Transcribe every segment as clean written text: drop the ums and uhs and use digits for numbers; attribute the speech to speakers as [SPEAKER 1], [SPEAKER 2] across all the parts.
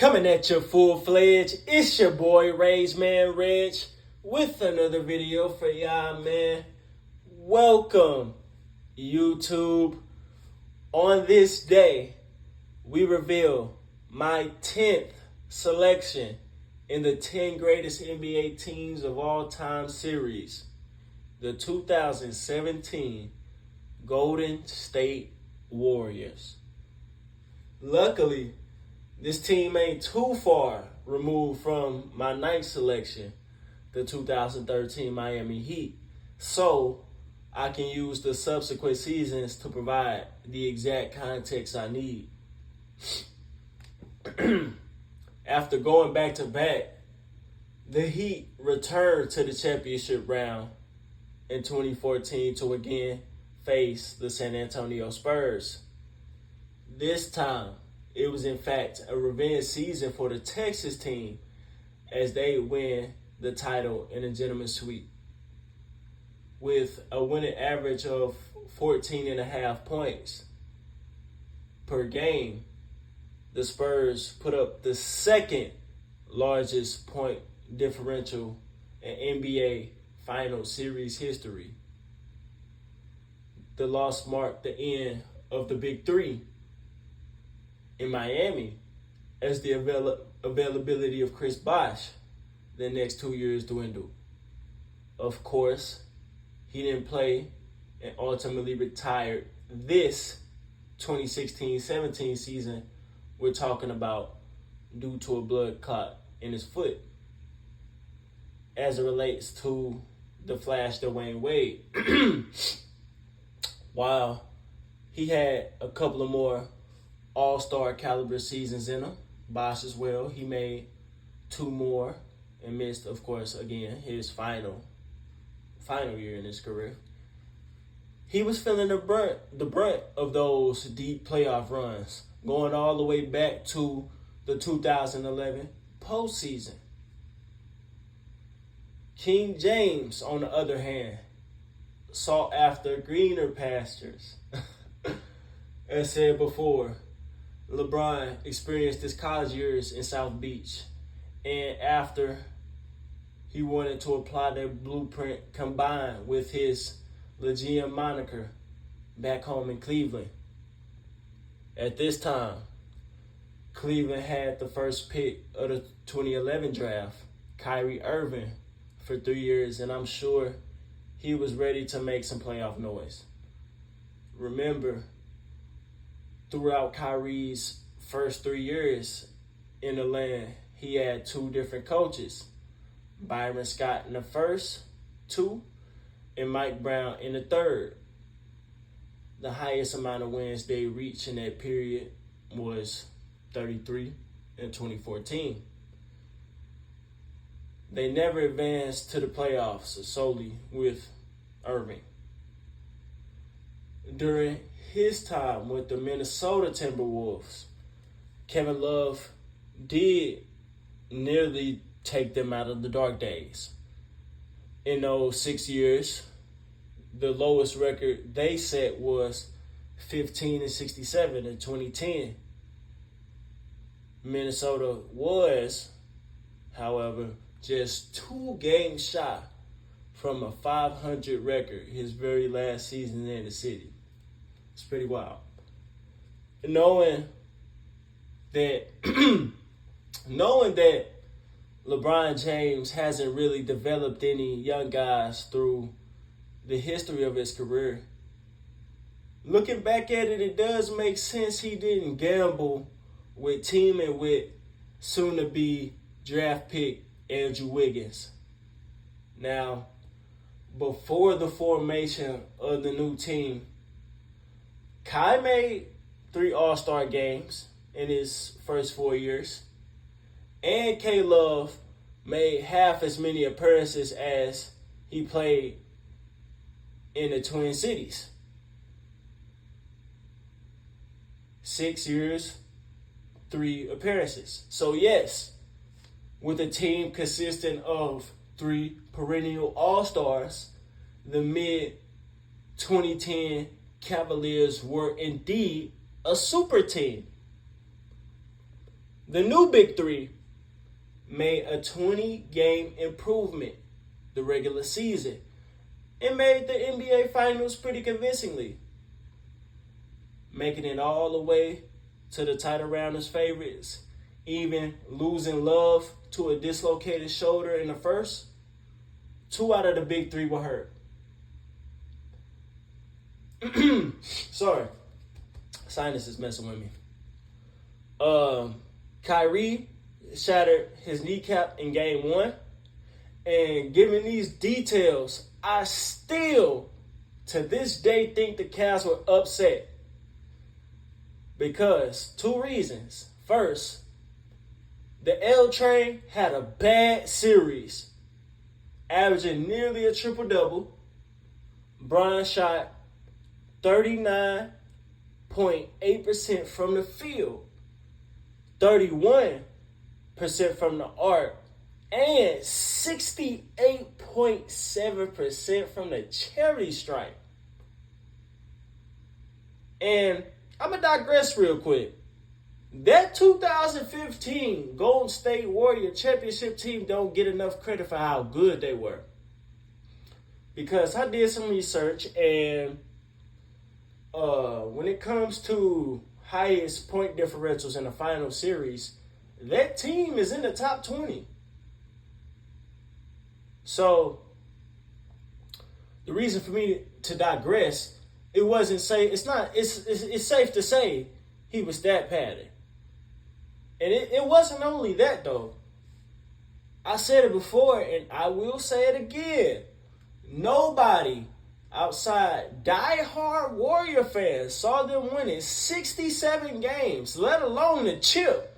[SPEAKER 1] Coming at you full-fledged, it's your boy Regg, with another video for y'all, man. Welcome, YouTube. On this day, we reveal my 10th selection in the 10 greatest NBA teams of all time series, the 2017 Golden State Warriors. Luckily, this team ain't too far removed from my 9th selection, the 2013 Miami Heat. So I can use the subsequent seasons to provide the exact context I need. After going back-to-back, the Heat returned to the championship round in 2014 to again face the San Antonio Spurs. This time, it was in fact a revenge season for the Texas team as they win the title in a gentleman's sweep. With a winning average of 14.5 points per game, the Spurs put up the second largest point differential in NBA Final Series history. The loss marked the end of the Big Three in Miami as the availability of Chris Bosh the next 2 years dwindled. Of course, he didn't play and ultimately retired this 2016-17 season we're talking about due to a blood clot in his foot. As it relates to the Flash Dwayne Wade, while he had a couple of more all-star caliber seasons in him, Bosh as well, he made 2 more and missed, of course, again, his final year in his career. He was feeling the brunt of those deep playoff runs, going all the way back to the 2011 postseason. King James, on the other hand, sought after greener pastures. As said before, LeBron experienced his college years in South Beach, and after he wanted to apply that blueprint combined with his Legion moniker back home in Cleveland. At this time, Cleveland had the first pick of the 2011 draft, Kyrie Irving, for 3 years, and I'm sure he was ready to make some playoff noise. Remember, throughout Kyrie's first 3 years in the land, he had 2 different coaches, Byron Scott in the first 2 and Mike Brown in the third. The highest amount of wins they reached in that period was 33 in 2014. They never advanced to the playoffs solely with Irving. During his time with the Minnesota Timberwolves, Kevin Love did nearly take them out of the dark days. In those 6 years, the lowest record they set was 15-67 in 2010. Minnesota was, however, just 2 games shy from a 500 record his very last season in the city. It's pretty wild. Knowing that LeBron James hasn't really developed any young guys through the history of his career, looking back at it, it does make sense he didn't gamble with teaming with soon-to-be draft pick Andrew Wiggins. Now, before the formation of the new team, Kai made 3 All-Star games in his first 4 years, and K-Love made half as many appearances as he played in the Twin Cities. 6 years, 3 appearances. So yes, with a team consisting of 3 perennial All-Stars, the mid-2010 Cavaliers were indeed a super team. The new Big Three made a 20-game improvement the regular season and made the NBA Finals pretty convincingly, making it all the way to the title round as favorites, even losing Love to a dislocated shoulder in the first. 2 out of the Big Three were hurt. Sorry. Sinus is messing with me. Kyrie shattered his kneecap in game 1. And given these details, I still, to this day, think the Cavs were upset. Because 2 reasons. First, the L Train had a bad series, averaging nearly a triple-double. Bron shot 39.8% from the field, 31% from the arc, and 68.7% from the charity stripe. And I'm going to digress real quick. That 2015 Golden State Warrior championship team don't get enough credit for how good they were. Because I did some research, and when it comes to highest point differentials in the final series, that team is in the top 20. So the reason for me to digress, it wasn't say it's safe to say he was stat padded. And it wasn't only that though. I said it before and I will say it again. Nobody outside diehard Warrior fans saw them winning 67 games, let alone the chip.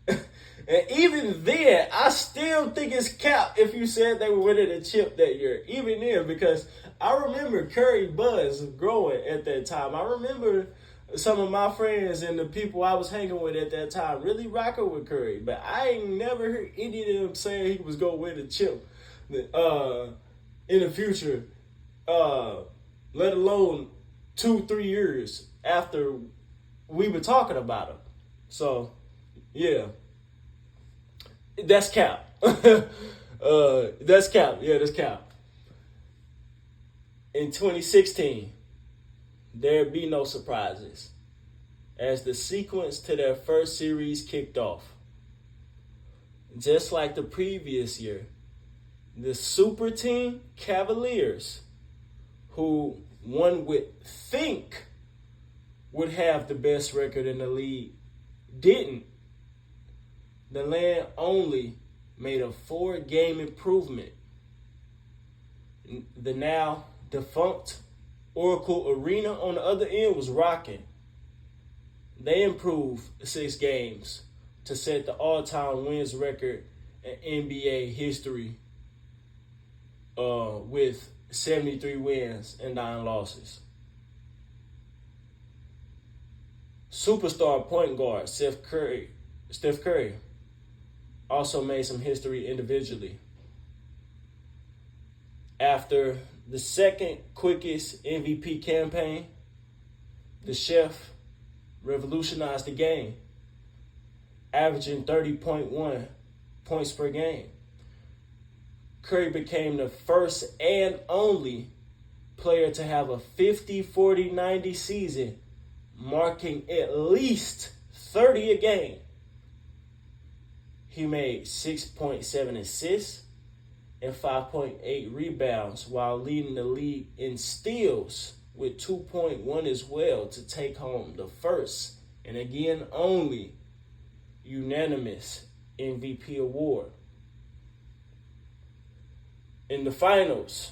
[SPEAKER 1] And even then, I still think it's cap if you said they were winning a chip that year. Even then, because I remember Curry buzz growing at that time. I remember some of my friends and the people I was hanging with at that time really rocking with Curry. But I ain't never heard any of them saying he was going to win a chip in the future, let alone 2-3 years after we were talking about him. So, yeah. That's cap. That's cap. Yeah, that's cap. In 2016, there'd be no surprises as the sequence to their first series kicked off. Just like the previous year, the super team Cavaliers, who one would think would have the best record in the league, didn't. The land only made a 4-game improvement. The now defunct Oracle Arena on the other end was rocking. They improved 6 games to set the all-time wins record in NBA history with 73 wins and 9 losses. Superstar point guard Steph Curry also made some history individually. After the second quickest MVP campaign, the chef revolutionized the game, averaging 30.1 points per game. Curry became the first and only player to have a 50-40-90 season, marking at least 30 a game. He made 6.7 assists and 5.8 rebounds while leading the league in steals with 2.1 as well to take home the first and again only unanimous MVP award. In the finals,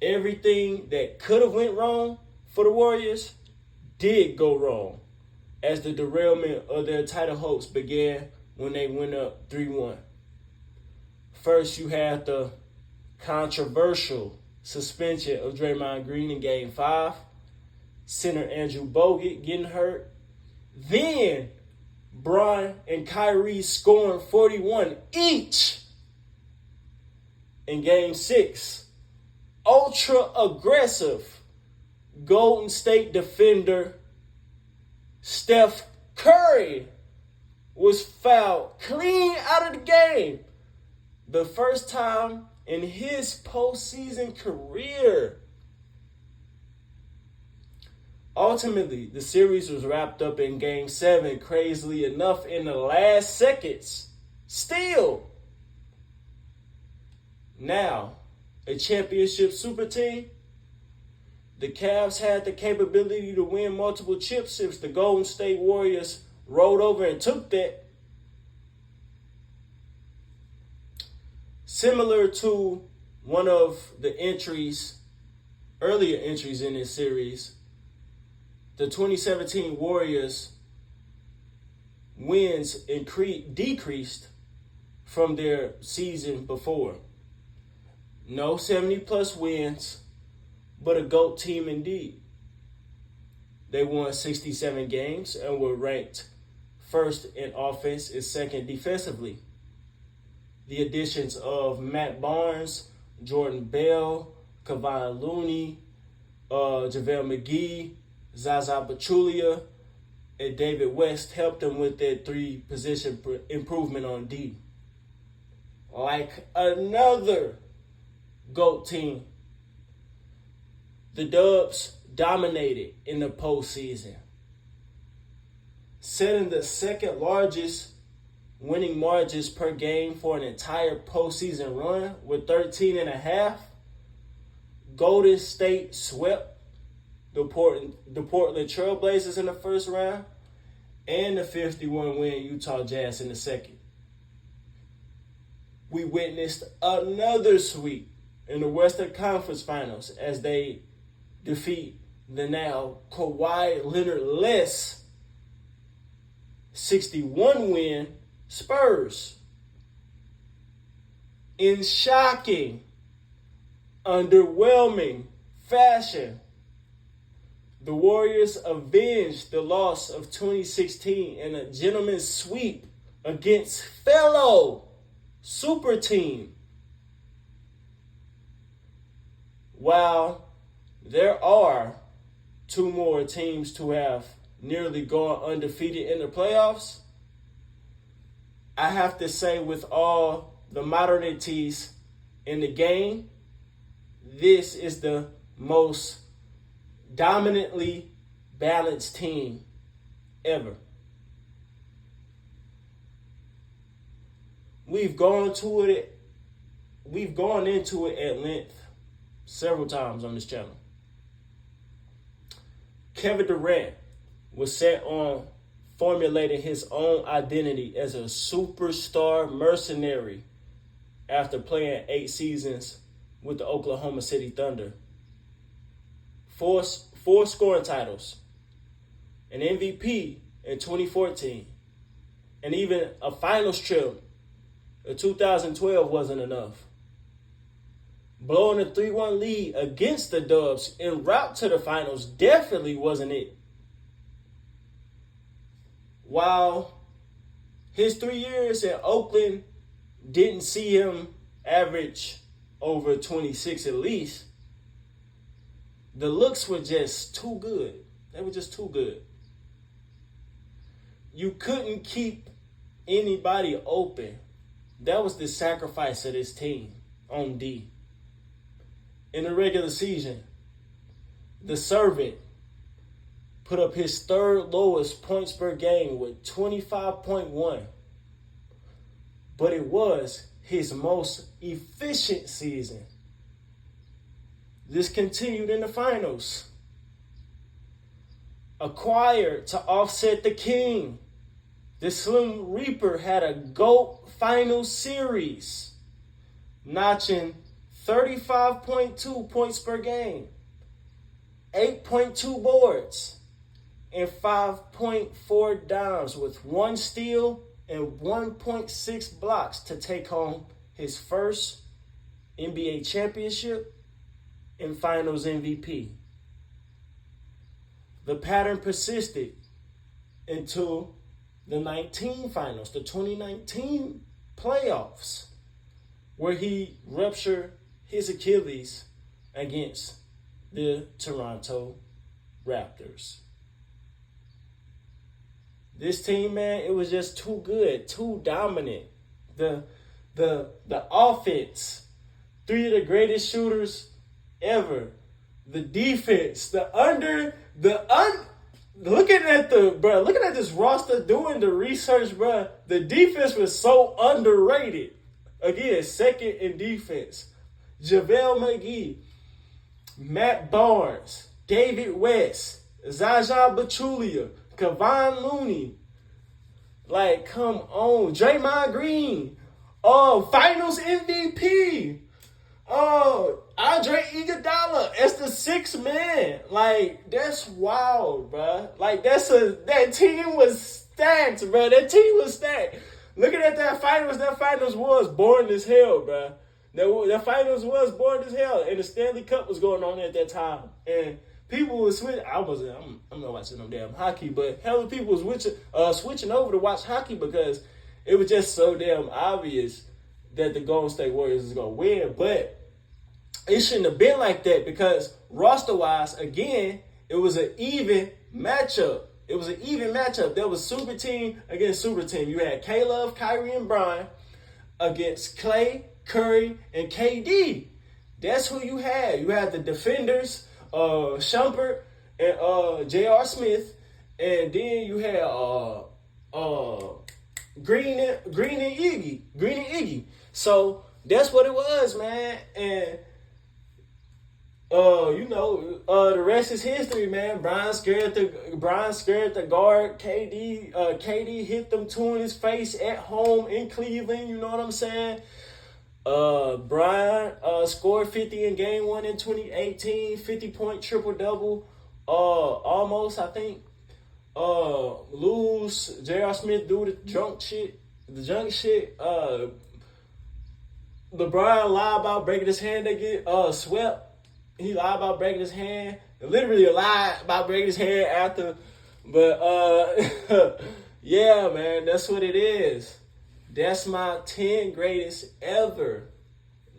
[SPEAKER 1] everything that could have went wrong for the Warriors did go wrong as the derailment of their title hopes began when they went up 3-1. First, you had the controversial suspension of Draymond Green in Game 5, center Andrew Bogut getting hurt, then Bron and Kyrie scoring 41 each in Game 6. Ultra-aggressive Golden State defender Steph Curry was fouled clean out of the game. The first time in his postseason career. Ultimately, the series was wrapped up in Game 7, crazily enough, in the last seconds. Still. Now, a championship super team. The Cavs had the capability to win multiple chips if the Golden State Warriors rolled over and took that. Similar to one of the earlier entries in this series, the 2017 Warriors wins decreased from their season before. No 70-plus wins, but a GOAT team indeed. They won 67 games and were ranked first in offense and second defensively. The additions of Matt Barnes, Jordan Bell, Kevon Looney, JaVale McGee, Zaza Pachulia, and David West helped them with their 3-position improvement on D. Like another GOAT team, the Dubs dominated in the postseason, setting the second largest winning margins per game for an entire postseason run with 13.5. Golden State swept the Portland Trailblazers in the first round and the 51-win Utah Jazz in the second. We witnessed another sweep in the Western Conference Finals as they defeat the now Kawhi Leonard-less 61-win Spurs. In shocking, underwhelming fashion, the Warriors avenged the loss of 2016 in a gentleman's sweep against fellow super team. While there are 2 more teams to have nearly gone undefeated in the playoffs, I have to say, with all the modernities in the game, this is the most dominantly balanced team ever. We've gone into it at length several times on this channel. Kevin Durant was set on formulating his own identity as a superstar mercenary after playing 8 seasons with the Oklahoma City Thunder. 4 scoring titles, an MVP in 2014, and even a finals trip in 2012 wasn't enough. Blowing a 3-1 lead against the Dubs en route to the finals definitely wasn't it. While his 3 years in Oakland didn't see him average over 26 at least, the looks were just too good. They were just too good. You couldn't keep anybody open. That was the sacrifice of this team on D. In the regular season, the servant put up his 3rd lowest points per game with 25.1. But it was his most efficient season. This continued in the finals. Acquired to offset the king, the Slim Reaper had a GOAT final series, notching 35.2 points per game, 8.2 boards, and 5.4 dimes with 1 steal and 1.6 blocks to take home his first NBA championship and finals MVP. The pattern persisted into the 2019 finals, the 2019 playoffs, where he ruptured his Achilles against the Toronto Raptors. This team, man, it was just too good, too dominant. The offense, 3 of the greatest shooters ever. The defense, looking at this roster, doing the research, bro. The defense was so underrated. Again, second in defense. JaVale McGee, Matt Barnes, David West, Zaza Pachulia, Kevon Looney. Like, come on. Draymond Green. Finals MVP. Andre Iguodala as the 6th man. Like, that's wild, bro. Like, that team was stacked, bro. That team was stacked. Looking at that finals was boring as hell, bro. That finals was boring as hell, and the Stanley Cup was going on at that time, and people were switching. I'm not watching no damn hockey, but hell, people was switching over to watch hockey because it was just so damn obvious that the Golden State Warriors was gonna win. But it shouldn't have been like that because roster-wise, again, it was an even matchup. There was super team against super team. You had K-Love, Kyrie, and Brian against Clay, Curry, and KD. That's who you had. You had the defenders, Shumpert and J.R. Smith, and then you had Green and Iggy. So that's what it was, man. And the rest is history, man. Brian scared the guard. KD hit them 2 in his face at home in Cleveland. You know what I'm saying? Brian scored 50 in Game 1 in 2018. 50-point triple-double. Almost, I think. Lose. J.R. Smith do the junk shit. LeBron lied about breaking his hand. They get swept. He lied about breaking his hand. Literally lied about breaking his hand after. But, yeah, man, that's what it is. That's my 10 greatest ever.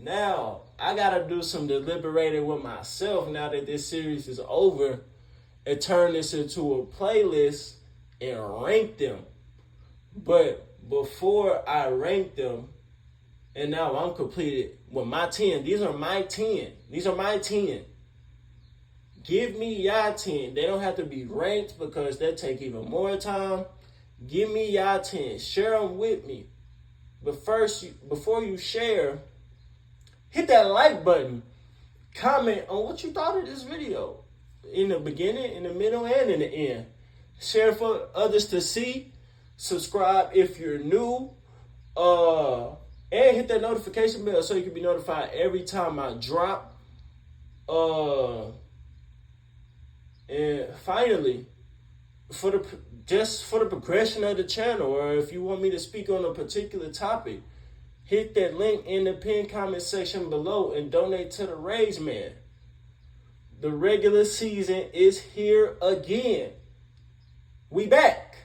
[SPEAKER 1] Now, I got to do some deliberating with myself now that this series is over and turn this into a playlist and rank them. But before I rank them, and now I'm completed with my 10. These are my 10. Give me y'all 10. They don't have to be ranked because that take even more time. Give me y'all 10. Share them with me. But first, before you share, hit that like button. Comment on what you thought of this video. In the beginning, in the middle, and in the end. Share for others to see. Subscribe if you're new. And hit that notification bell so you can be notified every time I drop. And finally, for the progression of the channel, or if you want me to speak on a particular topic, hit that link in the pinned comment section below and donate to the Regg Man. The regular season is here again. We back.